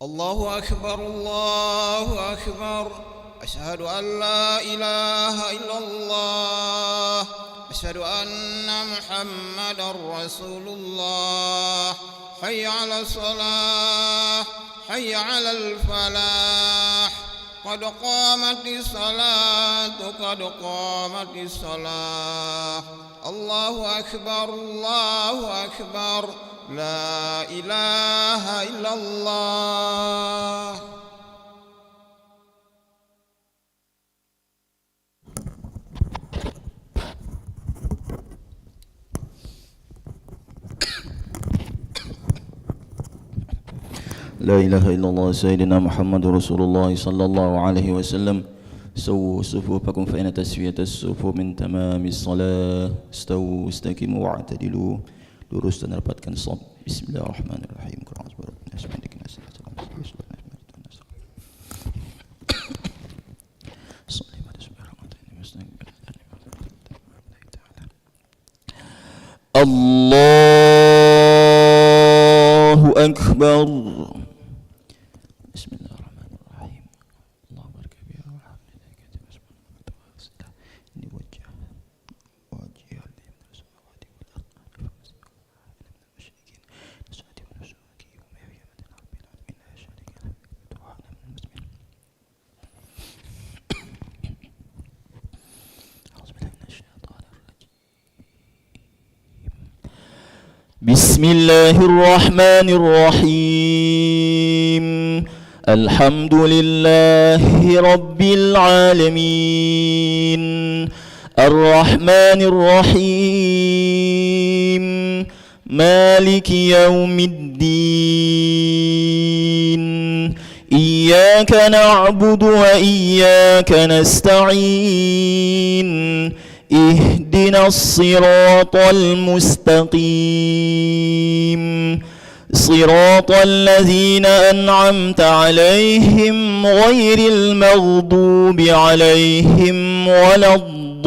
الله أكبر الله أكبر. أشهد أن لا إله إلا الله. أشهد أن محمدا رسول الله. حي على الصلاة حي على الفلاح. قد قامت الصلاة قد قامت الصلاة. الله أكبر الله أكبر. لا إله إلا الله. لا إله إلا الله سيدنا محمد رسول الله صلى الله عليه وسلم. سووا صفوفكم فإن تسوية الصفوف من تمام الصلاة. استووا استقيموا واعتدلوا. Lurus dan rapatkan shaf. Bismillahirrahmanirrahim. Allahu Akbar. Bismillahirrahmanirrahim. Allahu Akbar. بسم الله الرحمن الرحيم. الحمد لله رب العالمين. الرحمن الرحيم. مالك يوم الدين. إياك نعبد وإياك نستعين. اهدنا الصراط المستقيم. صراط الذين أنعمت عليهم غير المغضوب عليهم ولا الضالين.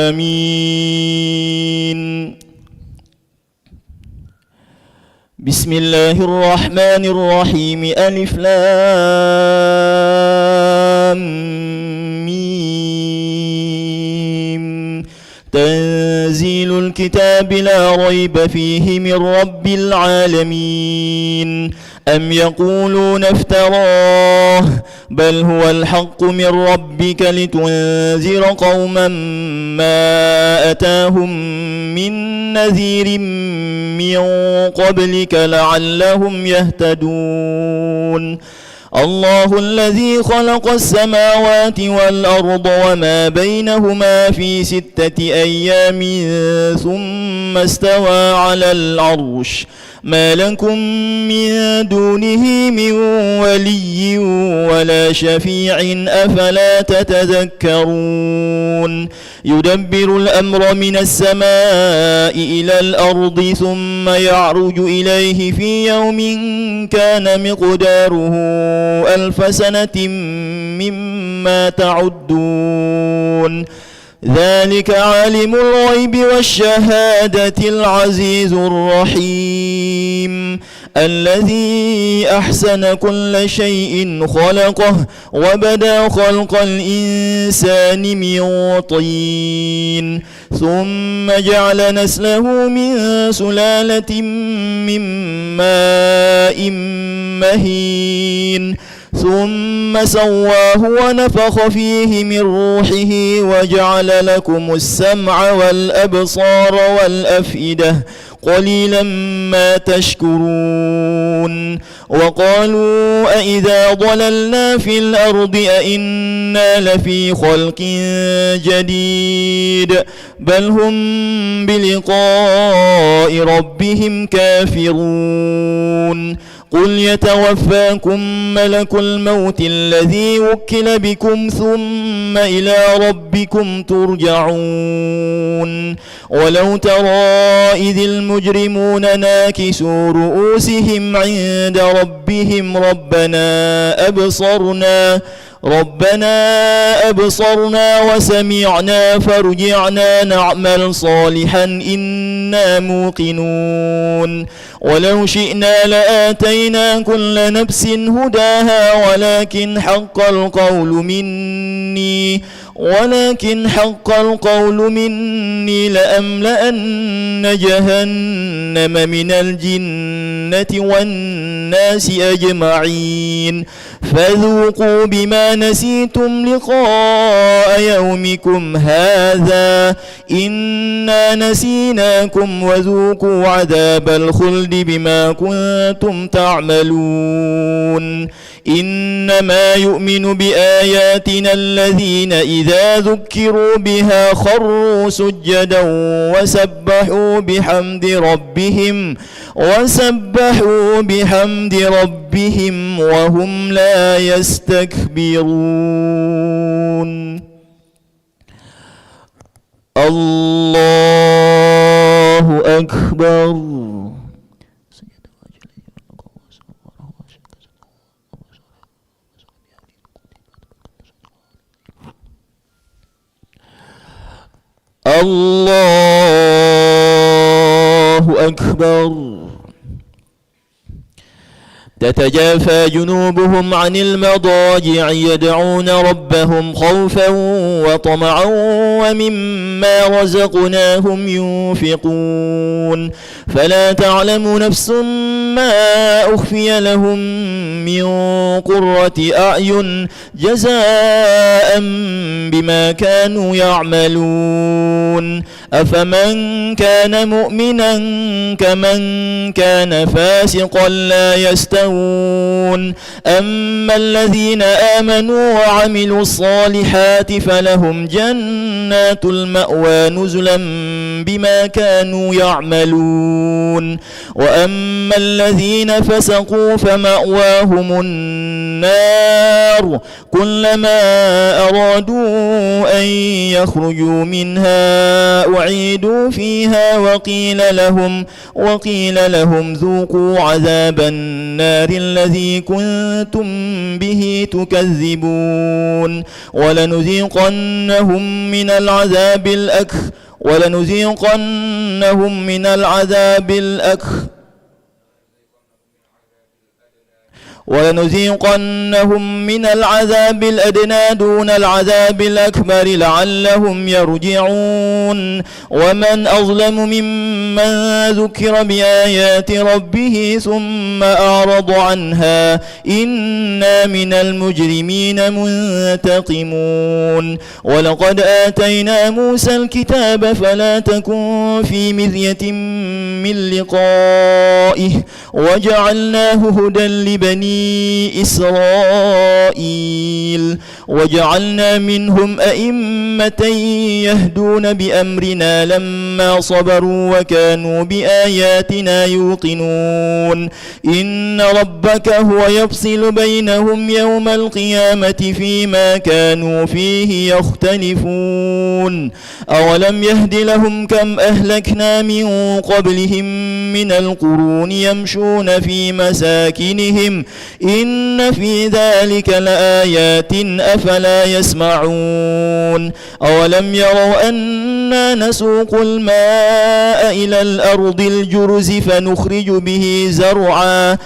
آمين. بسم الله الرحمن الرحيم. ألف لام ميم. تنزيل الكتاب لا ريب فيه من رب العالمين. أم يقولون افتراه بل هو الحق من ربك لتنذر قوما ما أتاهم من نذير من قبلك لعلهم يهتدون. الله الذي خلق السماوات والأرض وما بينهما في 6 أيام ثم استوى على العرش. ما لكم من دونه من ولي ولا شفيع أفلا تتذكرون. يدبر الأمر من السماء إلى الأرض ثم يعرج إليه في يوم كان مقداره 1000 سنة مما تعدون. ذلك عالم الغيب والشهادة العزيز الرحيم. الذي أحسن كل شيء خلقه وبدأ خلق الإنسان من طين ثم جعل نسله من سلالة من ماء مهين ثم سواه ونفخ فيه من روحه وجعل لكم السمع والأبصار والأفئدة قليلا ما تشكرون. وقالوا أئذا ضللنا في الأرض أئنا لفي خلق جديد بل هم بلقاء ربهم كافرون. قل يتوفاكم ملك الموت الذي وكل بكم ثم إلى ربكم ترجعون. ولو ترى إذ المجرمون ناكسوا رؤوسهم عند ربهم ربنا ربنا أبصرنا وسمعنا فارجعنا نعمل صالحا إنا موقنون ولو شئنا لآتينا كل نفس هداها ولكن حق القول مني لأملأن جهنم من الجنة والناس أجمعين فذوقوا بما نسيتم لقاء يومكم هذا إنا نسيناكم وذوقوا عذاب الخلد بما كنتم تعملون إنما يؤمن بآياتنا الذين إذا ذكروا بها خروا سجدا وسبحوا بحمد ربهم وهم لا يستكبرون الله أكبر الله أكبر تتجافى جنوبهم عن المضاجع يدعون ربهم خوفا وطمعا ومما رزقناهم ينفقون فلا تعلم نفس ما أخفي لهم من قرة أعين جزاء بما كانوا يعملون أفمن كان مؤمنا كمن كان فاسقا لا يستوون أما الذين آمنوا وعملوا الصالحات فلهم جنات المأوى نزلا بما كانوا يعملون وأما الذين فسقوا فمأواهم النار كلما أرادوا أن يخرجوا منها أعيدوا فيها وقيل لهم ذوقوا عذاب النار الذي كنتم به تكذبون ولنذيقنهم من العذاب الأدنى دون العذاب الأكبر لعلهم يرجعون ومن أظلم ممن ذكر بآيات ربه ثم أعرض عنها إنا من المجرمين منتقمون ولقد آتينا موسى الكتاب فلا تكن في مرية من لقائه وجعلناه هدى لبني إسرائيل وجعلنا منهم أئمة يهدون بأمرنا لما صبروا وكانوا بآياتنا يوقنون إن ربك هو يفصل بينهم يوم القيامة فيما كانوا فيه يختلفون أولم يهد لهم كم أهلكنا من قبلهم من القرون يمشون في مساكنهم إن في ذلك لآيات أفلا يسمعون أولم يروا أنا نسوق الماء إلى الأرض الجرز فنخرج به زرعا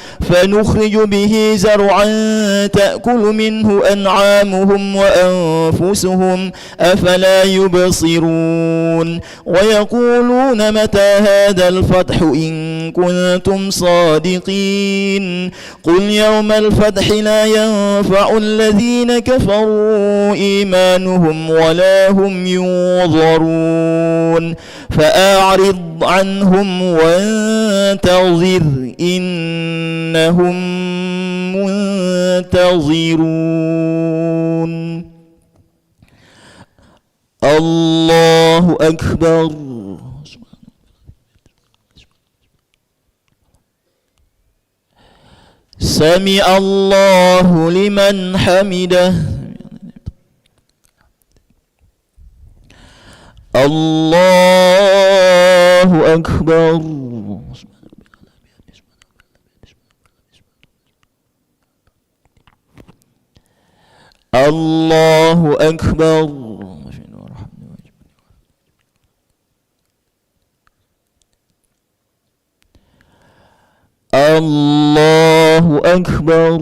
تأكل منه أنعامهم وأنفسهم أفلا يبصرون ويقولون متى هذا الفتح إن كنتم صادقين قل يوم الفتح لا ينفع الذين كفروا إيمانهم ولا هم ينظرون فأعرض عنهم وانتظر إنهم منتظرون الله أكبر سمع الله لمن حمده الله أكبر الله أكبر. الله أكبر.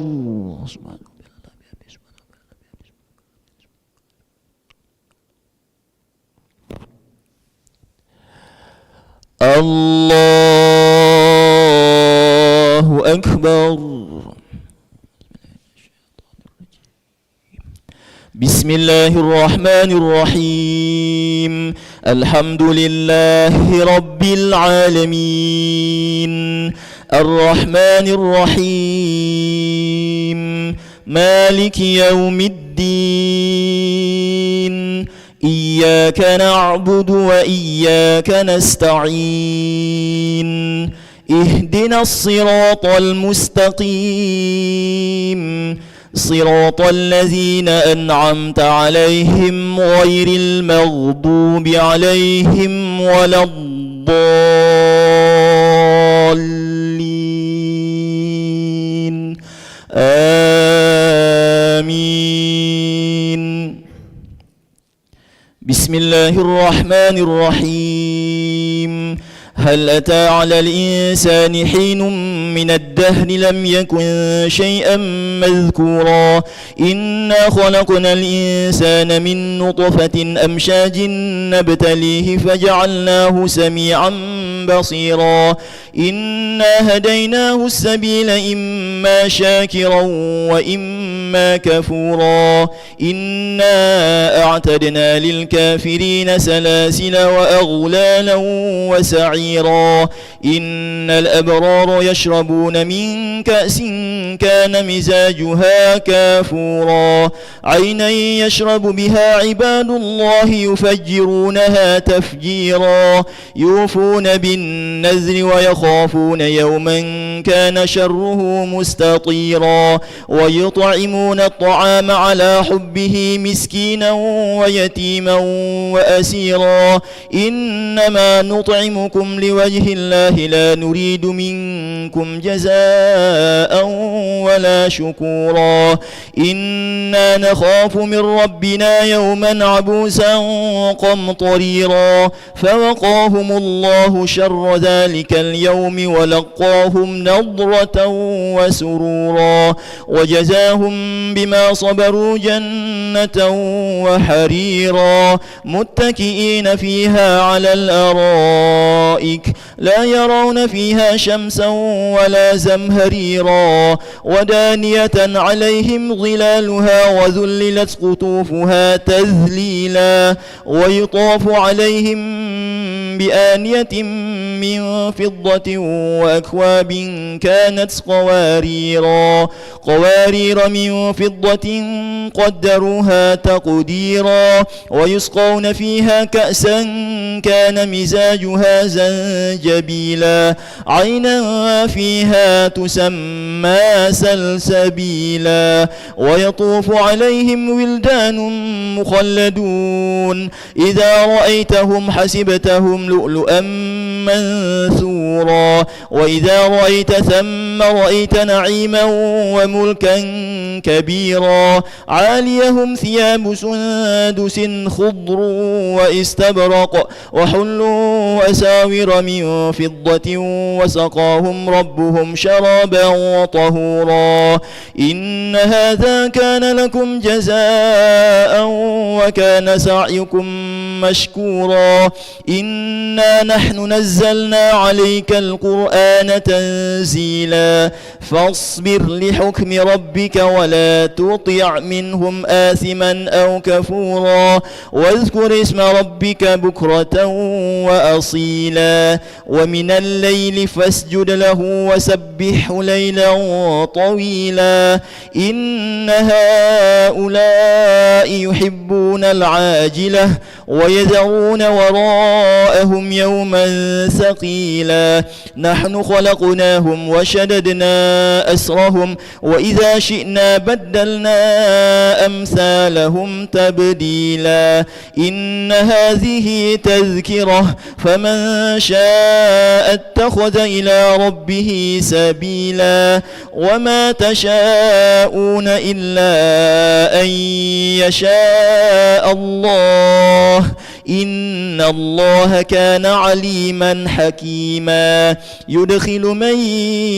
الله أكبر. بسم الله الرحمن الرحيم. الحمد لله رب العالمين الرحمن الرحيم مالك يوم الدين إياك نعبد وإياك نستعين اهدنا الصراط المستقيم صراط الذين أنعمت عليهم غير المغضوب عليهم ولا الضالين آمين. بسم الله الرحمن الرحيم. هل أتى على الإنسان حين من الدهر لم يكن شيئا مذكورا إنا خلقنا الإنسان من نطفة أمشاج نبتليه فجعلناه سميعا بصيرا إنا هديناه السبيل إما شاكرا وإما كفورا إنا أعتدنا للكافرين سلاسل وأغلالا وسعيرا إن الأبرار يشربون من كأس كان مزاجها كافورا عينا يشرب بها عباد الله يفجرونها تفجيرا يوفون بالنذر ويخافون يوما كان شره مستطيرا ويطعمون الطعام على حبه مسكينا ويتيما وأسيرا إنما نطعمكم لوجه الله لا نريد منكم جزاء ولا شكورا إنا نخاف من ربنا يوما عبوسا قمطريرا فوقاهم الله شر ذلك اليوم ولقاهم نضرة وسرورا وجزاهم بما صبروا جنة وحريرا متكئين فيها على الأرائك لا يرون فيها شمسا ولا زمهريرا ودانية عليهم ظلالها وذللت قطوفها تذليلا ويطاف عليهم بآنية من فضة وأكواب كانت قوارير من فضة قدروها تقديرا ويسقون فيها كأسا كان مزاجها زنجبيلا عينا فيها تسمى سلسبيلا ويطوف عليهم ولدان مخلدون إذا رأيتهم حسبتهم لؤلؤا منثورا وإذا رأيت ثم رأيت نعيما وملكا كبيرا عاليهم ثياب سندس خضر واستبرق وحلوا أساور من فضة وسقاهم ربهم شرابا طهورا إن هذا كان لكم جزاء وكان سعيكم مشكورا إنا نحن نزلنا عليك القرآن تنزيلا فاصبر لحكم ربك ولا تطع منهم آثما أو كفورا واذكر اسم ربك بكرة وأصيلا ومن الليل فاسجد له وسبحه ليلا طويلا إن هؤلاء يحبون العاجلة ويذرون وراءهم يوما ثقيلا نحن خلقناهم وشددنا أسرهم وإذا شئنا بدلنا أمثالهم تبديلا إن هذه تذكرة فمن شاء اتخذ إلى ربه سبيلا وما تشاءون إلا أن يشاء الله إن الله كان عليما حكيما يدخل من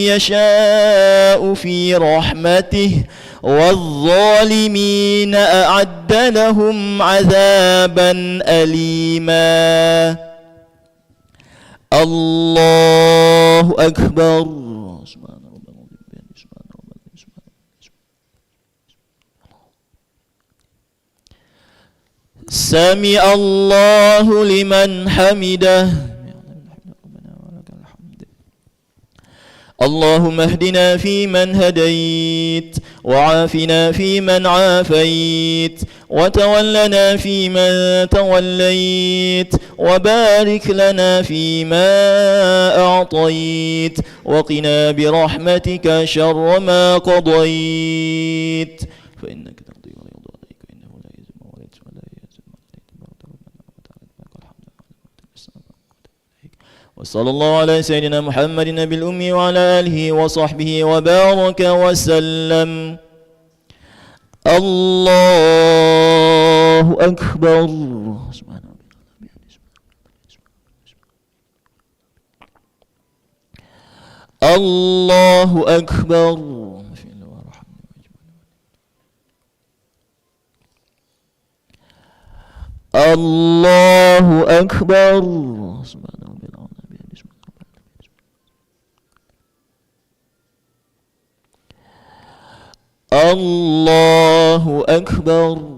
يشاء في رحمته والظالمين أعد لهم عذابا أليما الله أكبر سمع الله لمن حمده اللهم اهدنا فيمن هديت وعافنا فيمن عافيت وتولنا فيمن توليت وبارك لنا فيما أعطيت وقنا برحمتك شر ما قضيت فإنك تقضي ولا يقضى عليك وإنه لا يذل من واليت ولا يعز من عاديت تبارك ربنا وتعالى الحمد وصلى الله على سيدنا محمد النبي الأمي وعلى آله وصحبه وبارك وسلم الله أكبر الله أكبر الله أكبر الله أكبر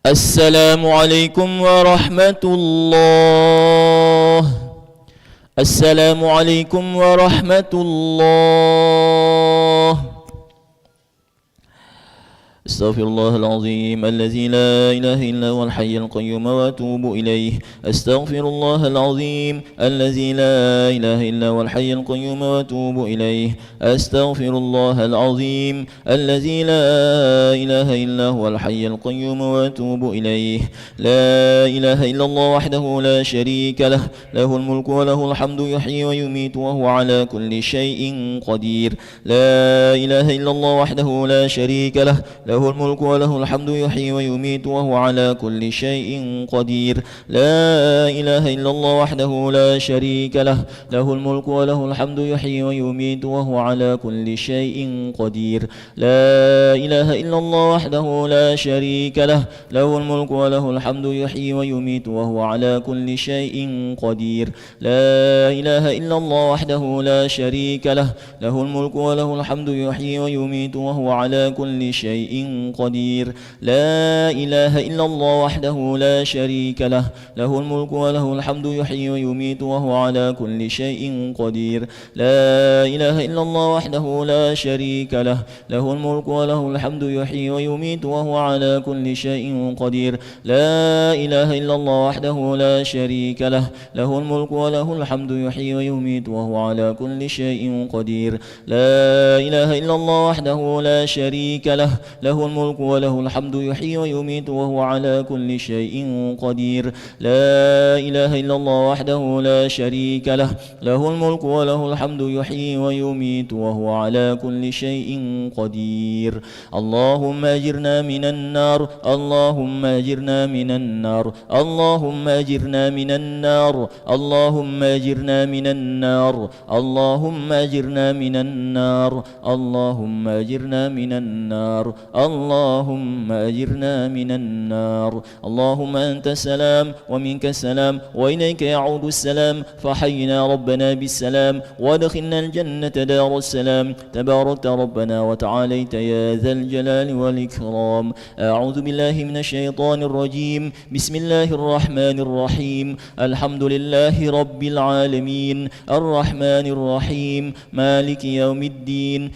السلام عليكم ورحمة الله السلام عليكم ورحمة الله استغفر الله العظيم الذي لا إله إلا هو الحي القيوم وأتوب إليه استغفر الله العظيم الذي لا إله إلا هو الحي القيوم وأتوب إليه استغفر الله العظيم الذي لا إله إلا هو الحي القيوم وأتوب إليه لا إله إلا الله وحده لا شريك له له الملك وله الحمد يحيي ويميت وهو على كل شيء قدير لا إله إلا الله وحده لا شريك له له الملك وله الحمد يحيي ويميت وهو على كل شيء قدير لا إله إلا الله وحده لا شريك له له الملك وله الحمد يحيي ويميت وهو على كل شيء قدير لا إله إلا الله وحده لا شريك له له الملك وله الحمد يحيي ويميت وهو على كل شيء قدير لا إله إلا الله وحده لا شريك له له الملك وله الحمد يحيي ويميت وهو على كل شيء قدير لا إله إلا الله وحده لا شريك له له الملك وله الحمد يحيي ويميت وهو على كل شيء قدير لا إله إلا الله وحده لا شريك له له الملك وله الحمد يحيي ويميت وهو على كل شيء قدير لا إله إلا الله وحده لا شريك له له الملك وله الحمد يحيي ويميت وهو على كل شيء قدير لا إله إلا الله وحده لا شريك له له الملك وله الحمد يحيي ويميت وهو على كل شيء قدير لا إله إلا الله وحده لا شريك له له الملك وله الحمد يحيي ويميت وهو على كل شيء قدير اللهم أجرنا من النار اللهم أجرنا من النار اللهم أجرنا من النار اللهم أجرنا من النار اللهم أجرنا من النار اللهم أجرنا من النار اللهم أجرنا من النار. اللهم أنت السلام ومنك السلام وإليك يعود السلام، فحينا ربنا بالسلام وادخلنا الجنة دار السلام. تباركت ربنا وتعاليت يا ذا الجلال والإكرام. أعوذ بالله من الشيطان الرجيم. بسم الله الرحمن الرحيم. الحمد لله رب العالمين الرحمن الرحيم مالك يوم الدين.